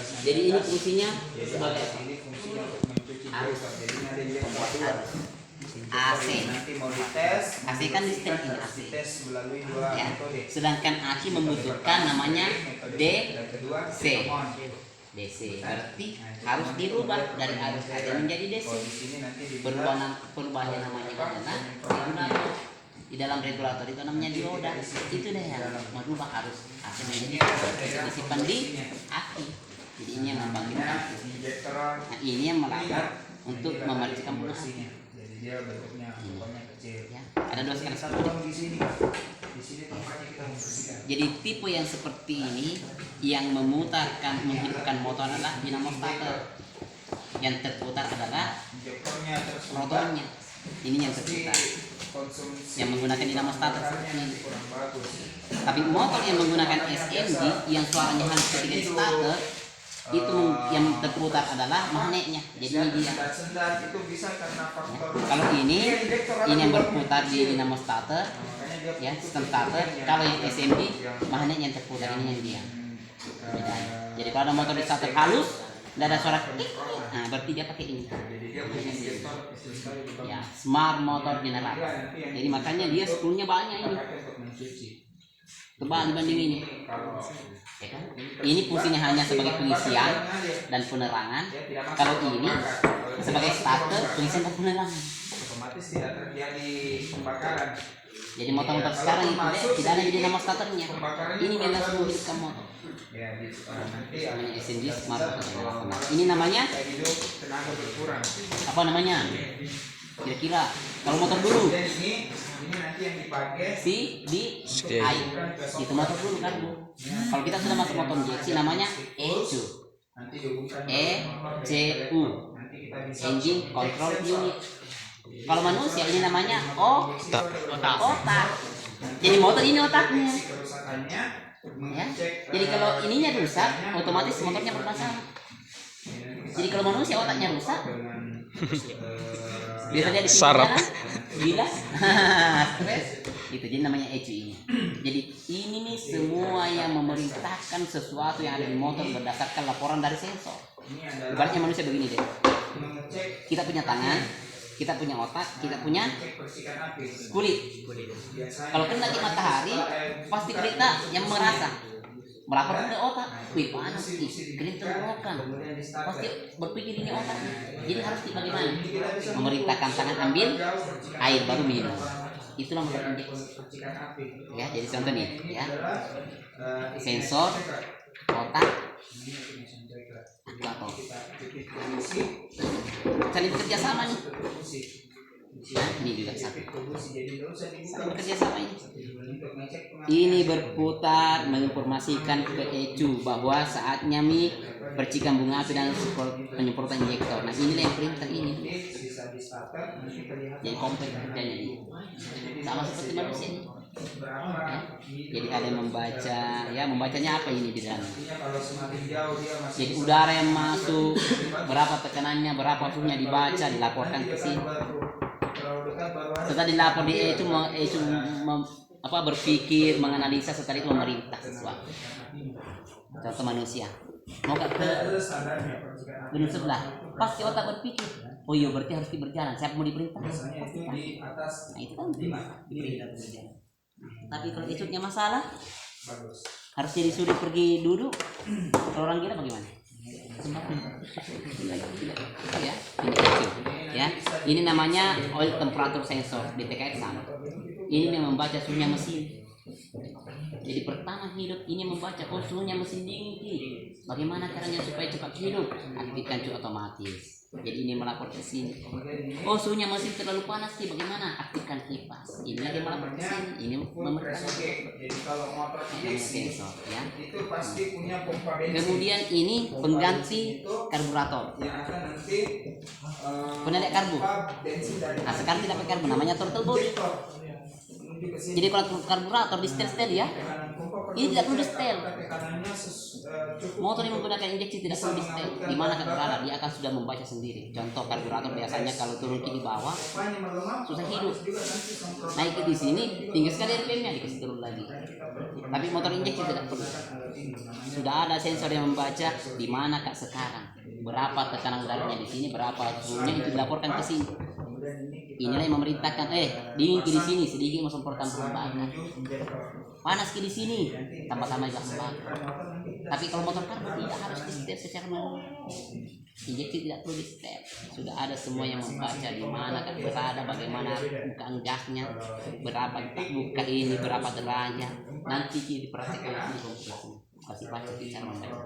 Jadi ini fungsinya sebagai ini fungsinya untuk mencuci injektor. Jadi ini ada injektor dua. AC. Nanti mau dites, AC kan listrik ini harus AC. dites melalui dua Ya. metode. Sedangkan AC membutuhkan namanya Dan kedua, DC. hormon. DC berarti harus dirubah dari arus AC menjadi DC. Oh, di sini nanti dibilang Perubahannya namanya adalah regulator. Di dalam regulator itu namanya dioda. Itu deh yang merubah arus AC menjadi DC. Disimpan di aki. Jadi ini yang membangkitkan AC. injektor. Nah ini yang melapor untuk memercikan bola. Jadi dia bentuknya pokoknya kecil. Ya, ada dua sekali Satu satu. di sini. Di sini tempatnya kita membersihkan. Jadi tipe yang seperti ini yang menghidupkan motor adalah dinamo starter. Yang terputar adalah Injektornya terus rotornya. Ini yang terputar. konsumsi Yang menggunakan dinamo starter seperti ini. kurang bagus. Tapi motor yang menggunakan SMG yang suaranya halus ketika di starter itu yang terputar adalah magnetnya. Jadi ini dia. Sendat itu bisa karena faktor. Kalau ini yang berputar di dinamo starter, ya sistem starter. Kalau yang SMG magnet yang terputar ini yang dia. Beda. Jadi kalau ada motor di starter halus, tidak ada suara klik. Nah berarti dia pakai ini. Jadi dia punya injektor kecil sekali di Ya smart motor generator. Jadi makanya dia spoolnya banyak ini. untuk mencuci. Tebal dibanding ini. Ya kan? Ini fungsinya hanya sebagai pengisian dan penerangan. Kalau ini sebagai starter, pengisian dan penerangan. Otomatis tidak terjadi pembakaran. Jadi motor-motor sekarang itu tidak ada di dinamo starternya. Ini memang menghidupkan motor. Ya, gitu. Nanti Namanya SMG smart motor generator. Nah, ini namanya hidup tenaga berkurang. apa namanya? Kira-kira kalau motor dulu Dan ini nanti yang dipakai si di air itu motor dulu kan Bu. Kalau kita sudah masuk motor injeksi namanya ECU. nanti dihubungkan ECU nanti kita bisa Engine Control Unit. Kalau manusia ini namanya otak. Jadi motor ini otaknya. kerusakannya Ya. Jadi kalau ininya rusak, otomatis motornya bermasalah. Jadi kalau manusia otaknya rusak, biasanya di Sarap. gila, stres. Itu jadi namanya ECU ini. Jadi ini nih semua yang memerintahkan sesuatu yang ada di motor berdasarkan laporan dari sensor. Ibaratnya manusia begini deh. Kita punya tangan, kita punya otak, kita punya kulit. Kalau kena di matahari, pasti kita yang merasa. Melapor ke otak, wih panas nih, kering tenggorokan. Pasti berpikir ini otak. Jadi harus bagaimana? Memerintahkan tangan ambil air baru minum. Itulah motor injeksi. Ya, jadi contoh nih, ya. Sensor, otak, aktor. Saling bekerja sama nih. Nah, ini juga satu. Saling bekerja sama ini. Ini berputar menginformasikan ke ECU bahwa saatnya percikan bunga api dan penyemprotan injektor. Nah inilah yang printer ini. Jadi kompleks kerjanya ini. Sama seperti manusia ini. Ya. Jadi ada yang membaca, ya membacanya apa ini di dalam? Jadi udara yang masuk, berapa tekanannya, berapa suhunya dibaca, dilaporkan ke sini. Setelah dilapor di ECU, berpikir, menganalisa, setelah itu memerintah sesuatu. Contoh manusia, mau ke gedung sebelah, pasti otak berpikir, oh iya berarti harus berjalan. Siapa mau diperintah? Pasti kan. Nah itu kan diperintah berjalan. Tapi kalau ECU-nya masalah, harusnya disuruh pergi duduk. Kalau orang gila bagaimana? Ya, ini ECU. Ya, ini namanya oil temperature sensor DTKX sama. Ini yang membaca suhunya mesin. Jadi pertama hidup ini membaca suhunya mesin dingin. Bagaimana caranya supaya cepat hidup? Aktifkan cuci otomatis. Jadi ini melapor ke sini. Oh suhunya mesin terlalu panas sih. Bagaimana? Aktifkan kipas. Ini lagi melapor ke sini. Ini memerintahkan. Jadi kalau motor sensor ya. itu pasti punya pompa bensin. Kemudian ini pengganti karburator. Yang akan nanti penyedek karbu. Nah sekarang tidak pakai karbu, namanya throttle body. Jadi kalau karburator di setel ya, Ini tidak perlu di setel. Motor yang menggunakan injeksi tidak perlu di setel. Di mana kan berada, dia akan sudah membaca sendiri. Contoh karburator biasanya kalau turun ke di bawah susah hidup. Naik ke di sini tinggi sekali RPM-nya, dikasih turun lagi. Tapi motor injeksi tidak perlu. Sudah ada sensor yang membaca di mana kak sekarang, berapa tekanan udaranya di sini, berapa suhunya, itu dilaporkan ke sini. Inilah yang memerintahkan dingin ke di sini sedikit masuk portan perubahan, panas ke di sini tambah-tambah bahan bakar. Tapi kalau motor karbo tidak harus di setel secara manual, injeksi tidak perlu di setel. Sudah ada semua yang membaca di mana kan berada, bagaimana buka enggaknya, berapa buka ini, berapa derajat. Nanti dipraktekkan di komputer, kasih baca secara manual.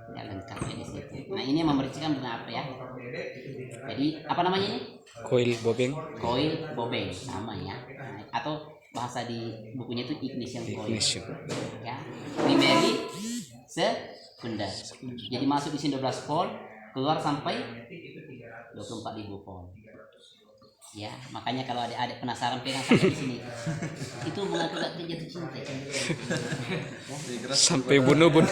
Ya lengkapnya di situ. Nah ini yang memeriksakan berapa ya. Jadi apa namanya ini? Coil bobeng. Coil bobeng sama ya. Atau bahasa di bukunya itu ignition coil. Ignition. Ya. Primary, sekunder. Jadi masuk di sini 12 volt, keluar sampai 24.000 volt. Ya, makanya kalau adik-adik penasaran pegang sampai di sini. Itu mengakibatkan jatuh cinta. Ya. Sampai bunuh-bunuh.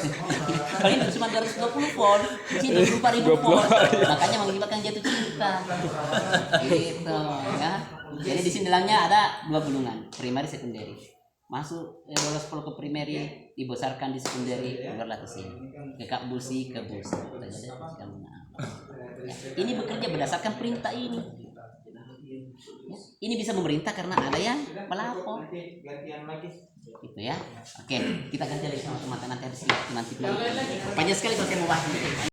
Kalau ini cuma 220 volt, di sini 24.000 volt. Makanya mengakibatkan jatuh cinta. Gitu, ya. Jadi di sini dalamnya ada dua gulungan, primary, secondary. Masuk 12 volt ke primary, dibesarkan di secondary, keluarlah ke sini. Ke kap busi, ke busi. Ya. Ini bekerja berdasarkan perintah ini. Ini bisa memerintah karena ada yang melapor. Gitu ya. Oke, kita ganti lagi sama teman-teman nanti panjang sekali kalau saya mau bahas.